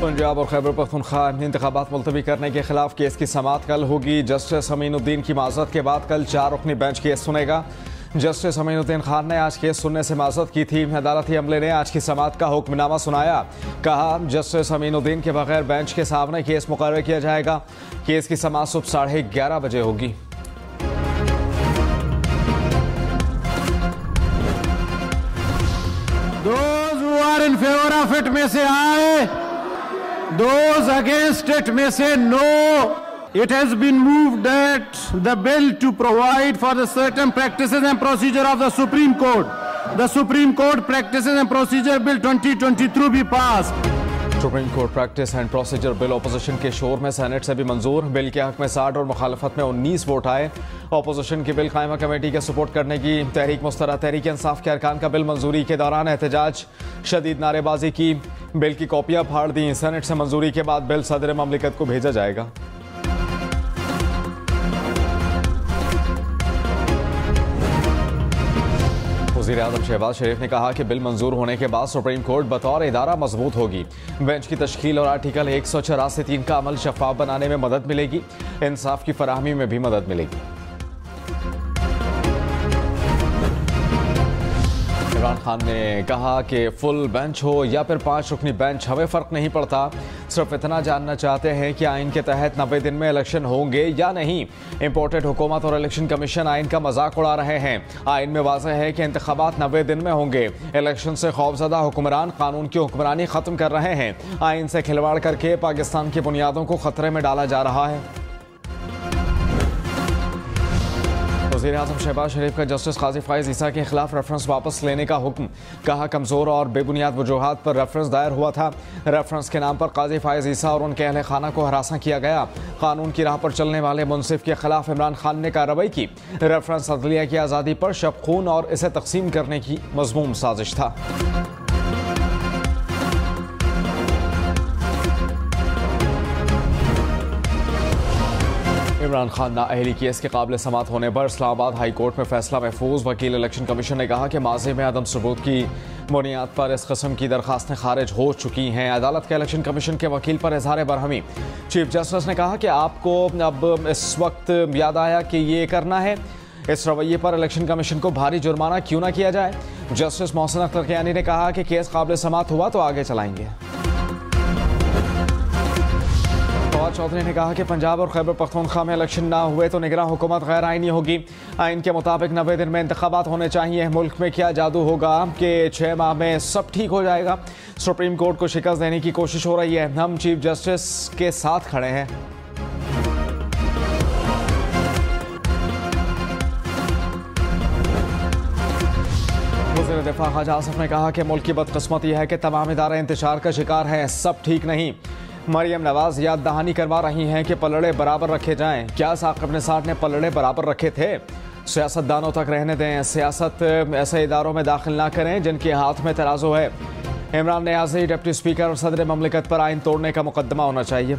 पंजाब और खैबर पख्तूनख्वा इंतखाबात मुलतवी करने के खिलाफ केस की समाअत कल होगी। जस्टिस अमीनुद्दीन की माजरत के बाद कल 4 रुकनी बेंच केस सुनेगा। जस्टिस अमीनुद्दीन खान ने आज केस सुनने से माजरत की थी। अदालती अमले ने आज की समाअत का हुक्मनामा सुनाया। कहा जस्टिस अमीनुद्दीन के बगैर बेंच के सामने केस मुकर्रर किया जाएगा। केस की समाअत सुबह 11:30 बजे होगी। Those who are in favor of it may say aye. Those against it may say no. It has been moved that the bill to provide for the certain practices and procedure of the Supreme Court, the Supreme Court Practices and Procedure Bill 2023 be passed. Supreme court practice and procedure bill opposition के शोर में senate से भी मंजूर। Bill के हक में 60 और मुखालफत में 19 वोट आए। अपोजिशन की बिल कायमा कमेटी के सपोर्ट करने की तहरीक मुस्तरद तहरीक इंसाफ के अरकान का बिल मंजूरी के दौरान एहतजाज, शदीद नारेबाजी की। बिल की कॉपियां फाड़ दी। सेनेट से मंजूरी के बाद बिल सदर ममलिकत को भेजा जाएगा। वज़ीर आज़म शहबाज शरीफ ने कहा कि बिल मंजूर होने के बाद सुप्रीम कोर्ट बतौर इदारा मजबूत होगी। बेंच की तश्कील और आर्टिकल 184(3) का अमल शफाफ बनाने में मदद मिलेगी। इंसाफ की फराहमी में भी मदद मिलेगी। इमरान खान ने कहा कि फुल बेंच हो या फिर 5 रुकनी बेंच, हमें फ़र्क नहीं पड़ता। सिर्फ इतना जानना चाहते हैं कि आइन के तहत 90 दिन में इलेक्शन होंगे या नहीं। इम्पोर्टेड हुकूमत और इलेक्शन कमीशन आइन का मजाक उड़ा रहे हैं। आइन में वाज़ेह है कि इंतखाबात 90 दिन में होंगे। इलेक्शन से खौफजदा हुक्मरान कानून की हुक्मरानी ख़त्म कर रहे हैं। आइन से खिलवाड़ करके पाकिस्तान की बुनियादों को खतरे में डाला जा रहा है। वज़ीर आज़म शहबाज शरीफ का जस्टिस काजी फाइज ईसा के खिलाफ रेफरेंस वापस लेने का हुक्म। कहा कमज़ोर और बेबुनियाद वजूहात पर रेफरेंस दायर हुआ था। रेफरेंस के नाम पर काजी फाइज ईसा और उनके अहले खाना को हरासा किया गया। कानून की राह पर चलने वाले मुनसिफ के खिलाफ इमरान खान ने कार्रवाई की। रेफरेंस अदलिया की आज़ादी पर शब खून और इसे तकसीम करने की मज़मूम साजिश था। इमरान खान नाअहली केस के काबिल समाअत होने पर इस्लामाबाद हाई कोर्ट में फैसला महफूज। वकील इलेक्शन कमीशन ने कहा कि माज़ी में अदम सबूत की बुनियाद पर इस किस्म की दरखास्तें खारिज हो चुकी हैं। अदालत के इलेक्शन कमीशन के वकील पर इजहार बरहमी। चीफ जस्टिस ने कहा कि आपको अब इस वक्त याद आया कि ये करना है। इस रवैये पर इलेक्शन कमीशन को भारी जुर्माना क्यों ना किया जाए। जस्टिस मोहसिन अख्तर कियानी ने कहा कि केस काबिल समाअत हुआ तो आगे चलाएंगे। चौधरी ने कहा कि पंजाब और खैबर पख्तूनख्वा में इलेक्शन ना हुए तो निगरान हुकूमत गैर आइनी होगी। आइन के मुताबिक 90 दिन में इंतखाबात होने चाहिए। मुल्क में क्या जादू होगा कि 6 माह में सब ठीक हो जाएगा। सुप्रीम कोर्ट को शिकस्त देने की कोशिश हो रही है। हम चीफ जस्टिस के साथ खड़े हैं। वज़ीर दिफा ख्वाजा आसिफ ने कहा कि मुल्क की बदकिस्मती है कि तमाम इदारे इंतशार का शिकार हैं। सब ठीक नहीं। मरियम नवाज याद दहानी करवा रही हैं कि पलड़े बराबर रखे जाएं। क्या साकिब निसार ने पलड़े बराबर रखे थे? सियासतदानों तक रहने दें। सियासत ऐसे इदारों में दाखिल ना करें जिनके हाथ में तराजू है। इमरान नियाज़ी डिप्टी स्पीकर और सदर ममलिकत पर आइन तोड़ने का मुकदमा होना चाहिए।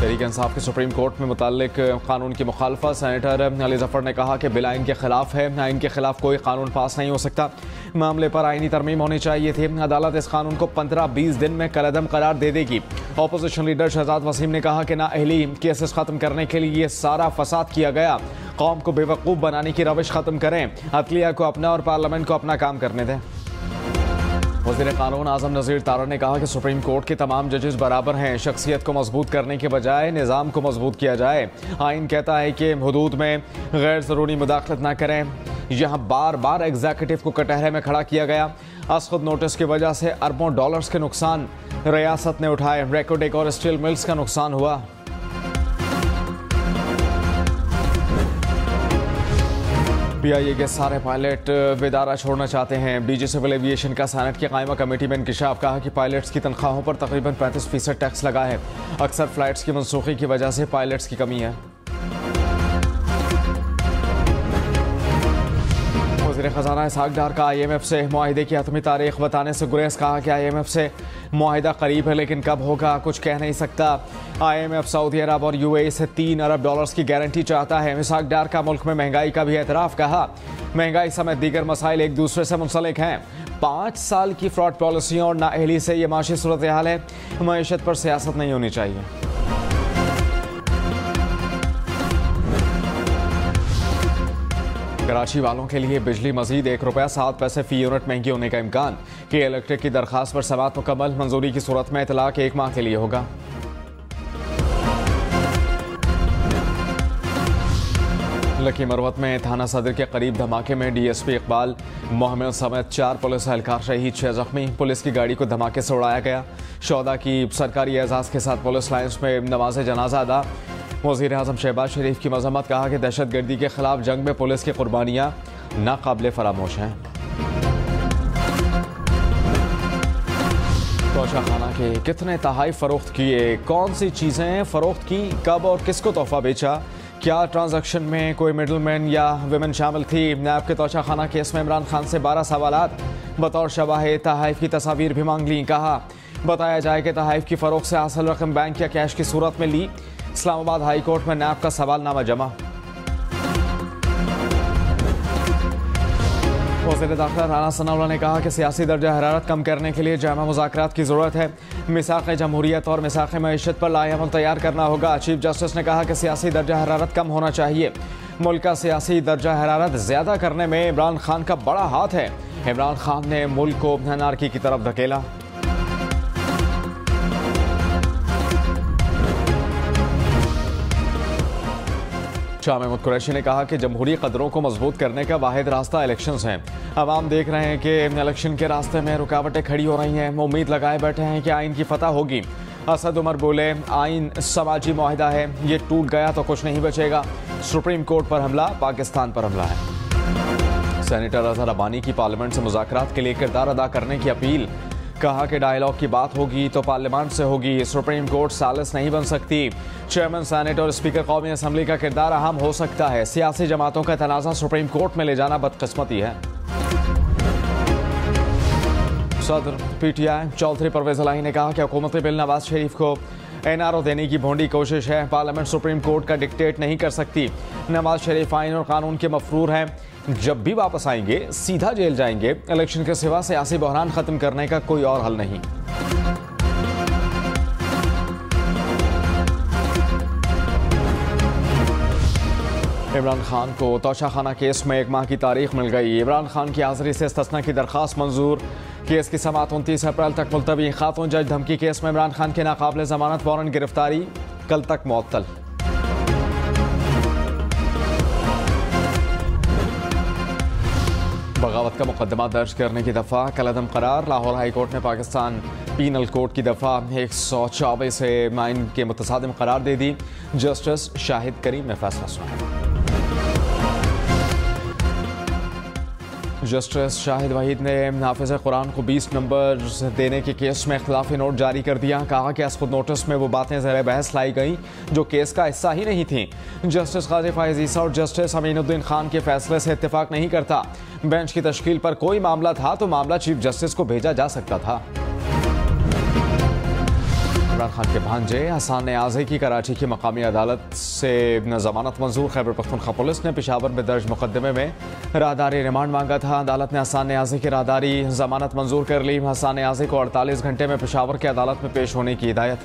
तहरीक इंसाफ के सुप्रीम कोर्ट में मुताल्लिक कानून की मुखालफत। सेनेटर अली जफर ने कहा कि बिल आइन के खिलाफ है। आइन के खिलाफ कोई कानून पास नहीं हो सकता। मामले पर आइनी तरमीम होनी चाहिए थी। अदालत इस कानून को 15-20 दिन में कलअदम करार दे देगी। अपोजिशन लीडर शहजाद वसीम ने कहा कि नाअहली केसेस खत्म करने के लिए ये सारा फसाद किया गया। कौम को बेवकूफ़ बनाने की रविश खत्म करें। अदलिया को अपना और पार्लियामेंट को अपना काम करने दें। वज़ीर कानून आज़म नज़ीर तारा ने कहा कि सुप्रीम कोर्ट के तमाम जजेस बराबर हैं। शख्सियत को मजबूत करने के बजाय निज़ाम को मजबूत किया जाए। आइन कहता है कि हुदूद में गैर ज़रूरी मुदाखलत न करें। यहाँ बार बार एग्जीक्यूटिव को कटहरे में खड़ा किया गया। असखुद नोटिस की वजह से अरबों डॉलर्स के नुकसान रियासत ने उठाए। रेकोडेक और स्टील मिल्स का नुकसान हुआ। PIA के सारे पायलट विदारा छोड़ना चाहते हैं। डीजी सिविल एविएशन का सेनेट की कायमा कमेटी में इंकिशाफ। कहा कि पायलट्स की तनख्वाहों पर तकरीबन 35% टैक्स लगा है। अक्सर फ्लाइट्स की मनसूखी की वजह से पायलट्स की कमी है। वज़ीर ख़ज़ाना इसहाक़ डार का IMF से मुआहिदे की हतमी तारीख बताने से गुरेज। कहा कि IMF से मुआहिदा करीब है लेकिन कब होगा कुछ कह नहीं सकता। IMF सऊदी अरब और UAE से $3 अरब की गारंटी चाहता है। इसहाक़ डार का मुल्क में महंगाई का भी एतराफ़। कहा महंगाई समेत दीगर मसाइल एक दूसरे से मुंसलिक हैं। 5 साल की फ्रॉड पॉलिसियों और नाअहली से ये माशी सूरत हाल है। मईशत पर सियासत नहीं होनी चाहिए। कराची वालों के लिए बिजली मजीद ₹1.07 फी यूनिट महंगी होने का इम्कान कि इलेक्ट्रिक की दरखास्त पर समाअत मुकम्मल। मंजूरी की सूरत में इतलाक 1 माह के लिए होगा। लकी मरवत में थाना सदर के करीब धमाके में DSP इकबाल मोहम्मद समेत 4 पुलिस एहलकार शहीद, 6 जख्मी। पुलिस की गाड़ी को धमाके से उड़ाया गया। शोहदा की सरकारी एजाज़ के साथ पुलिस लाइन्स में नमाज जनाजा अदा। वज़ीर आज़म शहबाज शरीफ की मज़म्मत। कहा कि दहशतगर्दी के खिलाफ जंग में पुलिस की कुर्बानियाँ नाकाबिले फरामोश हैं। तोशा खाना के कितने तहाइफ फ़रोख्त किए, कौन सी चीज़ें फ़रोख्त की, कब और किसको तोहफा बेचा, क्या ट्रांजैक्शन में कोई मिडलमैन या विमेन शामिल थी। नैब के तोशा खाना केस में इमरान खान से 12 सवालात बतौर शवाहिद तहाइफ की तस्वीर भी मांग ली। कहा बताया जाए कि तहाइफ की फ़रोख्त से हासिल रकम बैंक या कैश की सूरत में ली। इस्लामाबाद हाई कोर्ट में नैब का सवालनामा जमा। वज़ीर दाखिला राना सनाउल्लाह ने कहा कि सियासी दर्जा हरारत कम करने के लिए जामा मुज़ाकरात की ज़रूरत है। मिसाक़ जमहूरियत और मिसाक़ मईशत पर लाएअमल तैयार करना होगा। चीफ जस्टिस ने कहा कि सियासी दर्जा हरारत कम होना चाहिए। मुल्क का सियासी दर्जा हरारत ज़्यादा करने में इमरान खान का बड़ा हाथ है। इमरान खान ने मुल्क को अनारकी की तरफ धकेला। शाह महमूद कुरैशी ने कहा कि जमहूरी कदरों को मजबूत करने का वाहिद रास्ता इलेक्शंस हैं। अवाम देख रहे हैं कि इलेक्शन के रास्ते में रुकावटें खड़ी हो रही हैं। उम्मीद लगाए बैठे हैं कि आइन की फतह होगी। असद उमर बोले आइन समाजी मुआहिदा है, ये टूट गया तो कुछ नहीं बचेगा। सुप्रीम कोर्ट पर हमला पाकिस्तान पर हमला है। सेनेटर अजहर अबानी की पार्लियामेंट से मुज़ाकरात के लिए किरदार अदा करने की अपील। कहा कि डायलॉग की बात होगी तो पार्लियामेंट से होगी, सुप्रीम कोर्ट सालिस नहीं बन सकती। चेयरमैन सेनेट और स्पीकर कौमी असम्बली का किरदार अहम हो सकता है। सियासी जमातों का तनाज़ा सुप्रीम कोर्ट में ले जाना बदकिस्मती है। सदर PTI चौधरी परवेज इलाही ने कहा कि हुकूमती बिल नवाज शरीफ को NRO देने की भोंडी कोशिश है। पार्लियामेंट सुप्रीम कोर्ट का डिक्टेट नहीं कर सकती। नवाज शरीफ आइन और कानून के मफरूर हैं। जब भी वापस आएंगे सीधा जेल जाएंगे। इलेक्शन के सिवा सियासी बहरान खत्म करने का कोई और हल नहीं। इमरान खान को तोशा खाना केस में 1 माह की तारीख मिल गई। इमरान खान की हाजिरी से इस्तिस्ना की दरखास्त मंजूर। केस की समाअत 29 अप्रैल तक मुलतवी। खातून जज धमकी केस में इमरान खान के नाकाबिले जमानत वारंट गिरफ्तारी कल तक मुअत्तल। बगावत का मुकदमा दर्ज करने की दफ़ा कलअदम करार। लाहौर हाई कोर्ट ने पाकिस्तान पीनल कोड की दफ़ा 124 से आइन के मुतसादिम करार दे दी। जस्टिस शाहिद करीम ने फैसला सुनाया। जस्टिस शाहिद वहीद ने हाफिज़ कुरान को 20 नंबर देने के केस में इख्तिलाफी नोट जारी कर दिया। कहा कि खुद नोटिस में वो बातें ज़ेर बहस लाई गई जो केस का हिस्सा ही नहीं थी। जस्टिस काजी फाइज़ ईसा और जस्टिस अमीनुद्दीन खान के फैसले से इत्तेफाक नहीं करता। बेंच की तश्कील पर कोई मामला था तो मामला चीफ जस्टिस को भेजा जा सकता था। इमरान खान के भांजे हसन नियाज़ी की कराची की मकामी अदालत से जमानत मंजूर। खैबर पख्तूनख्वा पुलिस ने पेशावर में दर्ज मुकदमे में राहदारी रिमांड मांगा था। अदालत ने हसन नियाज़ी की राहदारी जमानत मंजूर कर ली। हसन नियाज़ी को 48 घंटे में पेशावर की अदालत में पेश होने की हिदायत।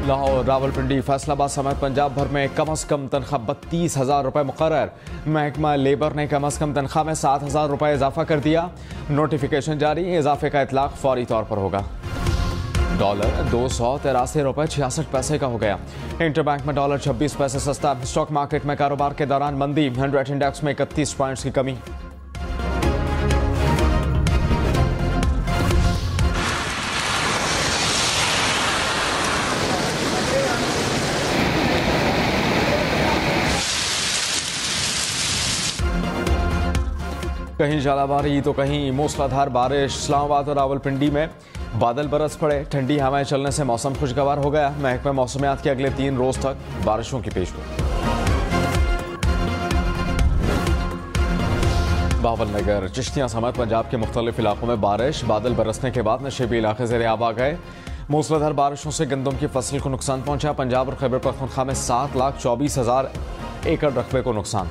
लाहौर, रावलपिंडी, फैसलाबाद समेत पंजाब भर में कम अज़ कम तनख्वाह 32,000 रुपये मुकर्रर। महकमा लेबर ने कम अज़ कम तनख्वाह में 7,000 रुपये इजाफा कर दिया। नोटिफिकेशन जारी। इजाफे का इतलाक फौरी तौर पर होगा। डॉलर 283 रुपये 66 पैसे का हो गया। इंटरबैंक में डॉलर 26 पैसे सस्ता। स्टॉक मार्केट में कारोबार के दौरान मंदी। 100 इंडेक्स में 31 पॉइंट्स की कमी। कहीं झालावारी तो कहीं मूसलाधार बारिश। इस्लामाबाद और रावलपिंडी में बादल बरस पड़े। ठंडी हवाएं चलने से मौसम खुशगवार हो गया। महकमा मौसमियात के अगले 3 रोज तक बारिशों की पेशगोई। बावल नगर, चिश्तियाँ समेत पंजाब के मुख्तलिफ इलाकों में बारिश, बादल बरसने के बाद नशेबी इलाके ज़ेरे आब आ गए। मूसलाधार बारिशों से गंदम की फसल को नुकसान पहुंचा। पंजाब और खैबर पख्तूनख्वा में 7,24,000 एकड़ रकबे को नुकसान।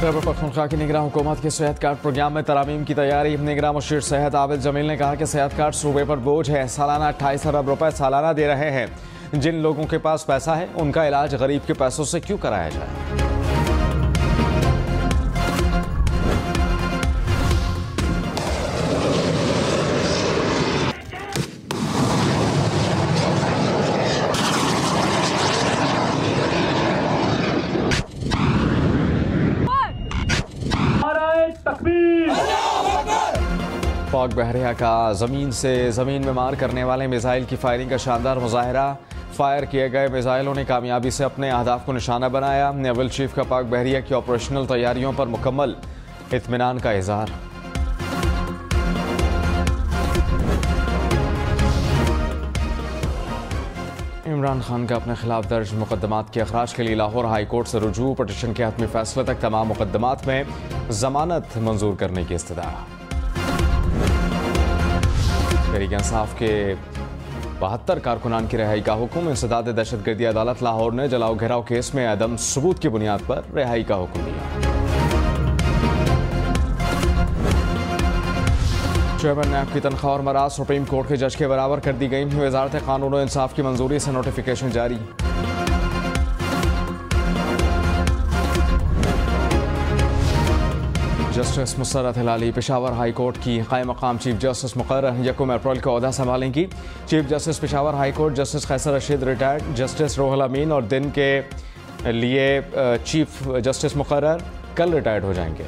खैबर पख्तूनख्वा की निगरान हुकूमत के सेहत कार्ड प्रोग्राम में तरामीम की तैयारी। निगरान मुशीर सेहत आबिद जमील ने कहा कि सेहत कार्ड सूबे पर बोझ है। सालाना 28 अरब रुपए सालाना दे रहे हैं। जिन लोगों के पास पैसा है उनका इलाज गरीब के पैसों से क्यों कराया जाए। पाक बहरिया का ज़मीन से ज़मीन में मार करने वाले मिसाइल की फायरिंग का शानदार मुजाहरा। फायर किए गए मिसाइलों ने कामयाबी से अपने अहदाफ को निशाना बनाया। नेवल चीफ का पाक बहरिया की ऑपरेशनल तैयारियों पर मुकम्मल इत्मीनान का इज़हार। इमरान खान का अपने खिलाफ दर्ज मुकदमात के अखराज के लिए लाहौर हाई कोर्ट से रुजू। पटिशन के हतमी फैसले तक तमाम मुकदमात में जमानत मंजूर करने की इस्तदा। तहरीक इंसाफ के 72 कारकुनान की रिहाई का हुक्म। इंसदाद दहशतगर्दी अदालत लाहौर ने जलाओ घेराव केस में अदम सबूत की बुनियाद पर रिहाई का हुक्म दिया। चेयरमैन नैब की तनख्वाह और मराज सुप्रीम कोर्ट के जज के बराबर कर दी गई। वजारत कानून और इंसाफ की मंजूरी से नोटिफिकेशन जारी। Justice Musarrat Hilali Peshawar high court की कायम मकाम चीफ जस्टिस मुकर्रर 1 अप्रैल को ओहदा संभालेंगी। Chief justice Peshawar high court justice Qaiser Rashid retired, justice Roohul Amin और दिन के लिए चीफ जस्टिस मुकर्रर कल रिटायर्ड हो जाएंगे।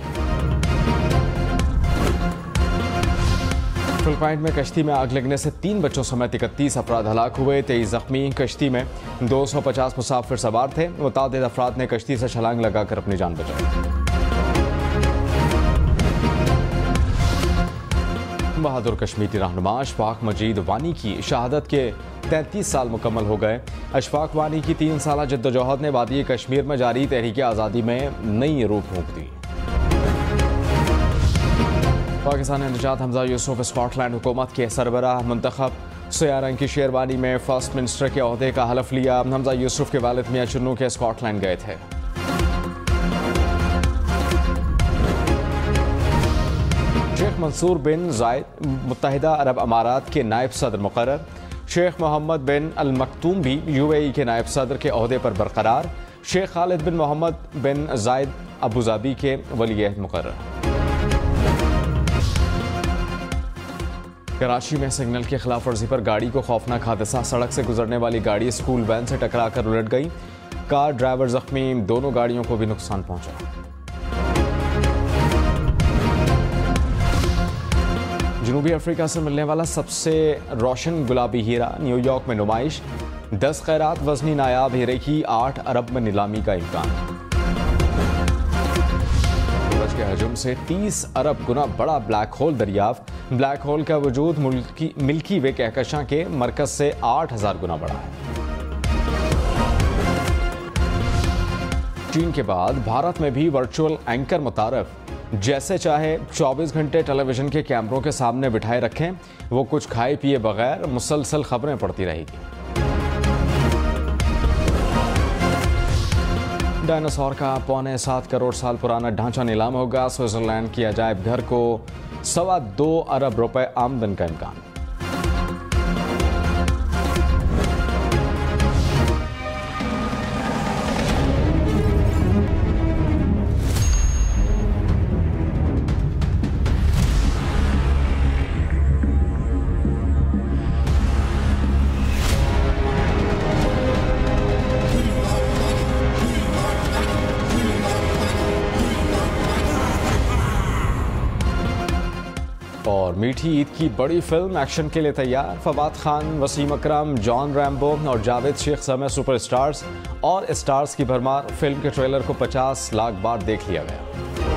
फिलिपाइन में कश्ती में आग लगने से 3 बच्चों समेत 31 अफराद हलाक हुए, 23 जख्मी। कश्ती में 250 मुसाफिर सवार थे। मुतादिद अफराद ने कश्ती से छलांग लगाकर अपनी जान बचाई। बहादुर कश्मीरी रहनुमा अशफाक मजीद वानी की शहादत के 33 साल मुकम्मल हो गए। अशफाक वानी की 3 साल जद्दोजहद ने वादी कश्मीर में जारी तहरीक आज़ादी में नई रूह फूंक दी। पाकिस्तान निजात हमजा यूसुफ स्कॉटलैंड हुकूमत के सरबराह मुंतखब। सियाह रंग की शेरवानी में फर्स्ट मिनिस्टर के ओहदे का हलफ लिया। हमजा यूसुफ के वालिद मियां चुन्नू के स्कॉटलैंड गए थे। शेख मंसूर बिन जायद मुत्तहिदा अरब अमारात के नायब सदर मुकर्रर। शेख मोहम्मद बिन अल मकतूम भी यूएई के नायब सदर के ओहदे पर बरकरार। शेख खालिद बिन मोहम्मद बिन जायद अबूधाबी के वली-ए-अहद मुकर्रर। कराची में सिग्नल की खिलाफ वर्जी पर गाड़ी को खौफनाक हादसा। सड़क से गुजरने वाली गाड़ी स्कूल वैन से टकराकर उलट गई। कार ड्राइवर जख्मी, दोनों गाड़ियों को भी नुकसान पहुंचा। जनूबी अफ्रीका से मिलने वाला सबसे रोशन गुलाबी हीरा न्यूयॉर्क में नुमाइश। 10 खैरात वजनी नायाब हीरे की 8 अरब में नीलामी का इम्कान। सूरज के हजूम से 30 अरब गुना बड़ा ब्लैक होल दरियाफ्त। ब्लैक होल का वजूद मिल्की वे कहकशां के मरकज से 8000 गुना बड़ा है। चीन के बाद भारत में भी वर्चुअल एंकर मुतारफ। जैसे चाहे 24 घंटे टेलीविजन के कैमरों के सामने बिठाए रखें, वो कुछ खाए पिए बगैर मुसलसल खबरें पढ़ती रहेगी। डायनासोर का 7.25 करोड़ साल पुराना ढांचा नीलाम होगा। स्विट्जरलैंड की अजायब घर को 2.25 अरब रुपए आमदन का इम्कान। और मीठी ईद की बड़ी फिल्म एक्शन के लिए तैयार। फवाद खान, वसीम अकरम, जॉन रैम्बो और जावेद शेख समेत सुपरस्टार्स और स्टार्स की भरमार। फिल्म के ट्रेलर को 50 लाख बार देख लिया गया।